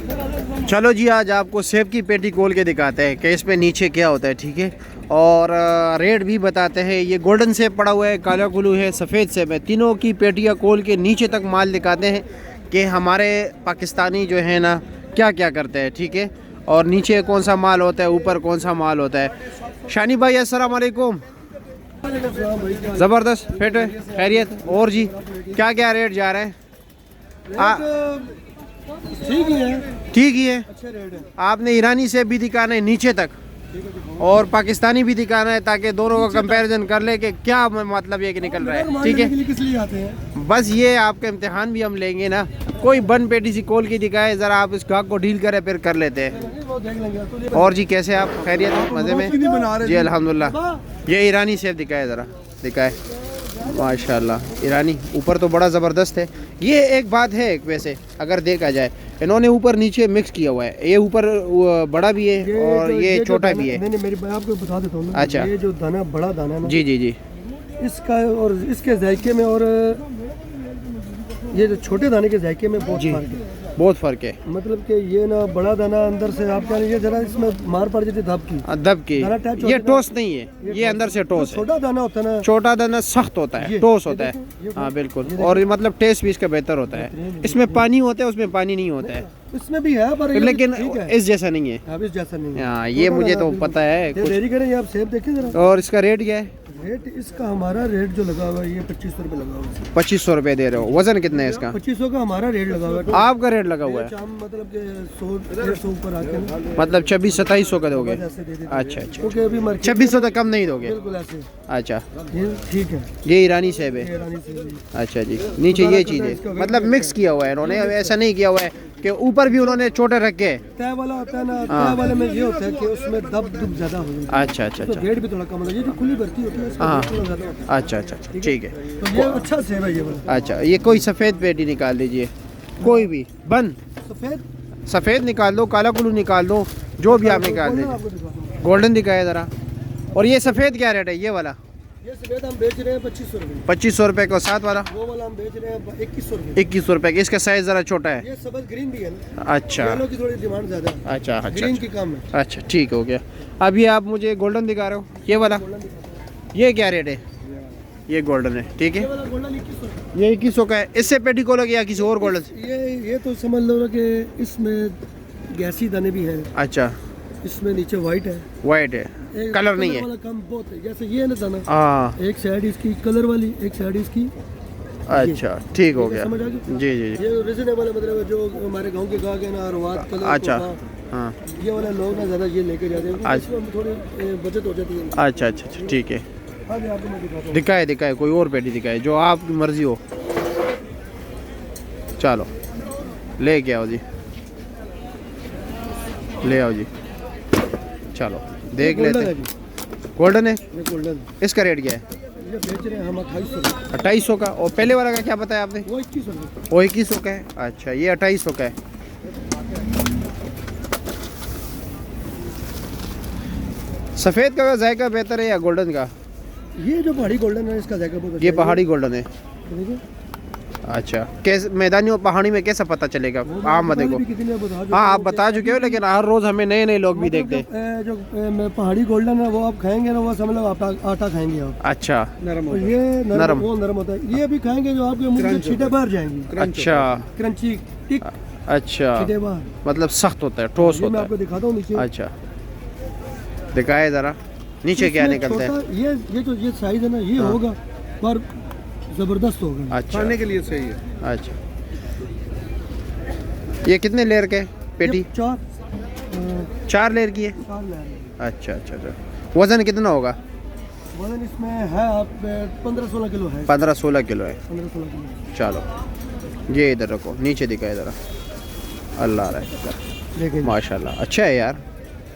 चलो जी, आज आपको सेब की पेटी खोल के दिखाते हैं कि इसमें नीचे क्या होता है, ठीक है। और रेट भी बताते हैं। ये गोल्डन सेब पड़ा हुआ है, काला कुल्लू है, सफ़ेद सेब है। तीनों की पेटियाँ खोल के नीचे तक माल दिखाते हैं कि हमारे पाकिस्तानी जो है ना क्या क्या करते हैं, ठीक है। और नीचे कौन सा माल होता है, ऊपर कौन सा माल होता है। शानी भाई अस्सलाम वालेकुम। ज़बरदस्त फिट है, खैरियत। और जी क्या क्या रेट जा रहे हैं? ठीक ही है, ठीक ही है। अच्छे रेट है। आपने ईरानी सेब भी दिखाना है नीचे तक और पाकिस्तानी भी दिखाना है ताकि दोनों का कंपैरिजन कर ले कि क्या मतलब ये कि निकल रहा है, ठीक है। किस लिए आते हैं? बस ये आपका इम्तिहान भी हम लेंगे ना। कोई बन पेटी सी खोल के दिखाए, ज़रा आप इस गाहक को डील करें फिर कर लेते हैं। और जी कैसे आप, खैरियत, मज़े में? जी अल्हम्दुलिल्लाह। ये ईरानी सेब दिखाए, ज़रा दिखाए। माशाल्लाह ईरानी ऊपर तो बड़ा ज़बरदस्त है। ये एक बात है वैसे अगर देखा जाए, इन्होंने ऊपर नीचे मिक्स किया हुआ है। ये ऊपर बड़ा भी है और ये छोटा भी है। नहीं मेरी मैं आपको बता देता हूँ। अच्छा, ये जो दाना बड़ा दाना है ना, जी जी जी, इसका और इसके जायके में और ये जो छोटे दाने के जायके में बहुत फर्क है। बहुत फ़र्क है। मतलब कि ये ना बड़ा दाना अंदर से आप क्या, ये जरा इसमें मार पड़ जाती दब की, दब की। ये टोस नहीं है, ये अंदर से टोस है। छोटा दाना होता है ना, छोटा दाना सख्त होता है, टोस होता है। हाँ बिल्कुल। और ये मतलब टेस्ट भी इसका बेहतर होता है। इसमें पानी होता है, उसमें पानी नहीं होता है। इसमें भी है पर लेकिन इस जैसा नहीं है। अब इस जैसा नहीं है। हाँ ये मुझे तो पता है कुछ। देरी करें, आप सेब देखें जरा। और इसका रेट क्या है? रेट इसका हमारा रेट जो लगा हुआ है ये 2500 रुपये लगा हुआ है। 2500 रुपये दे रहे हो। वजन कितना है इसका? 2500 का हमारा रेट लगा हुआ है। आपका रेट लगा हुआ है मतलब कि 100-150 ऊपर आके, मतलब 2600-2700 का दोगे? अच्छा अच्छा, क्योंकि अभी 2600 तक कम नहीं दोगे? बिल्कुल ऐसे। अच्छा ये ठीक है, ये ईरानी सेब है। ईरानी सेब। अच्छा जी, नीचे ये चीज़ है, मतलब मिक्स किया हुआ है इन्होंने, ऐसा नहीं किया हुआ है कि ऊपर भी उन्होंने छोटे रखे। तय वाला होता है ना, तय वाले में ये होता है कि उसमें दब दुब ज्यादा हो जाता है। अच्छा अच्छा तो अच्छा, रेट भी थोड़ा कम होता है। ये जो खुली भर्ती होती है इसका हाँ। रेट थोड़ा ज्यादा होता अच्छा अच्छा अच्छा, ठीक है। है। तो ये अच्छा सेब है ये वाला। अच्छा, ये कोई सफ़ेद पेटी निकाल दीजिए, कोई भी बन सफेद सफ़ेद निकाल दो, काला कुल्लू निकाल दो, जो भी आप निकाल दीजिए। आपको दिखाता हूँ। गोल्डन दिखाए ज़रा। और ये सफ़ेद क्या रेट है ये वाला? ये सफेद हम बेच रहे हैं 2500 रुपये। 2500 रुपये का। साथ वाला वो वाला हम बेच रहे हैं 2100 रुपये। 2100 रुपये का। इसका साइज़ ज़रा छोटा है। ये सबज ग्रीन भी है ना, अच्छा येलो की थोड़ी डिमांड ज्यादा है, अच्छा अच्छा ग्रीन अच्छा, की कम है। अच्छा ठीक हो गया। अभी आप मुझे गोल्डन दिखा रहे हो, ये वाला, ये क्या रेट है? ये गोल्डन है, ठीक ये है। वाला गोल्डन 2100 है। ये 2100 का है। इससे पेटी को लगे या किसी और गोल्डन से? ये तो समझ लो कि इसमें गैसी दाने भी हैं, अच्छा, इसमें नीचे वाइट है, वाइट है, एक कलर नहीं वाला है। कम बहुत है। जैसे ये है ना दाना, हाँ एक साइड इसकी कलर वाली, एक साइड इसकी। अच्छा ठीक हो गया। समझ आ गई? जी जी जी, ये रीजनेबल है, मतलब जो हमारे गांव के गाहक है ना, अरवाद कलर अच्छा कोफा, हाँ, ये वाला लोग ना ज़्यादा ये लेके जाते हैं, अच्छा। इसमें थोड़ी बचत हो जाती है। अच्छा अच्छा अच्छा, ठीक है। आगे आपको मैं दिखाता हूँ। दिखाए दिखाए, कोई और पेटी दिखाए जो आपकी मर्जी हो। चलो ले के आओ जी, ले आओ जी, चलो देख गोल्डन लेते है हैं। जी, गोल्डन है, ये गोल्डन। इसका रेट क्या है? ये बेच रहे हैं हम 2800 रुपये। 2800 का। और पहले वाला का क्या बताया आपने? वो 2100 रुपये। वो 2100 का है। अच्छा, ये 2800 का है। सफ़ेद का जायका बेहतर है या गोल्डन का? ये जो पहाड़ी गोल्डन है इसका जायका बहुत अच्छा ये है। पहाड़ी गोल्डन है। देखिए, अच्छा, कैसे मैदानी और पहाड़ी में कैसा पता चलेगा? आप मत देखो। भी कितनी है बता दो। हाँ आप बता चुके हो, लेकिन हर रोज़ हमें नए नए लोग भी देखते हैं। जो पहाड़ी गोल्डन है वो आप खाएंगे ना, वो समझ लो आटा खाएंगे आप। अच्छा, नरम होता है। ये नरम, वो नरम होता है। ये भी खाएंगे जो आपके मुंह से छींटे बाहर जाएंगी। अच्छा क्रंची टिक अच्छा, छींटे बाहर। मतलब सख्त होता है, ठोस ये मैं होता आपको दिखाता हूँ नीचे। है। अच्छा दिखाए ज़रा नीचे क्या इसमें निकलता है। छोटा ये जो ये साइज है ना, ये होगा पर जबरदस्त होगा। अच्छा, खाने के लिए सही है। अच्छा, ये कितने लेयर के पेटी? ये 4 लेयर की है। 4 लेयर। अच्छा अच्छा अच्छा। वज़न कितना होगा? वजन इसमें है आप 15-16 किलो है। 15-16 किलो है। 15-16 किलो। चलो ये इधर रखो, नीचे दिखाए ज़रा। अल्लाह रहा, देखिए माशाल्लाह अच्छा है यार।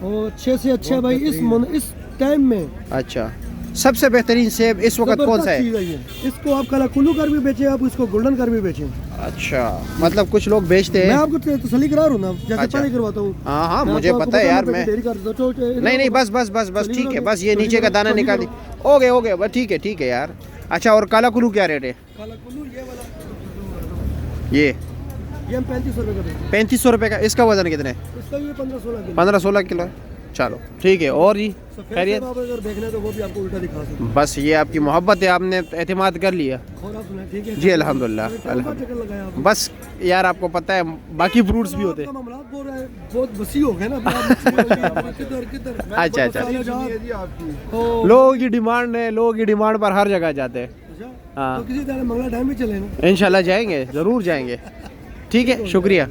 और अच्छे से अच्छा भाई इस टाइम में अच्छा, सबसे बेहतरीन सेब इस वक्त कौन सा है? चीज़ है। इसको आप काला कुल्लू कर भी बेचें, आप इसको गोल्डन कर भी बेचें। अच्छा, मतलब कुछ लोग बेचते मैं हैं। आपको तसल्ली करा रहा हूँ ना, जैसे अच्छा। पहले करवाता हूँ। हाँ हाँ मैं मुझे आपको पता है यार। बताऊँ, मैं देरी कर दो, नहीं नहीं, बस बस बस बस ठीक है, बस ये नीचे का दाना निकाल दी। हो गए बस, ठीक है यार। अच्छा, और काला कुल्लू क्या रेट है? काला कुल्लू ये वाला ये ये हम 3500 रुपये का देते हैं। 3500 रुपये का। इसका वजन कितने है? इसका ये 15-16 किलो। 15-16 किलो है। चलो ठीक है। और जी सफेद खैरियत? सेब आप अगर देखना है तो वो भी आपको उल्टा दिखा सकते हैं। बस ये आपकी मोहब्बत है, आपने एतमाद कर लिया। और आप सुनाए, ठीक है जी अल्हम्दुलिल्लाह। चक्कर लगाया आपने। बस यार आपको पता है बाकी फ्रूट्स भी होते हैं। आपका मामला बोल रहा है, बहुत वसी हो गया ना अभी आप किधर किधर। अच्छा अच्छा। तो लोगों की डिमांड है, लोगों की डिमांड पर हर जगह जाते हैं। हाँ। तो किसी तरह मंगला टाइम भी चले ना। इंशाल्लाह जाएंगे, ज़रूर जाएंगे। ठीक है, शुक्रिया।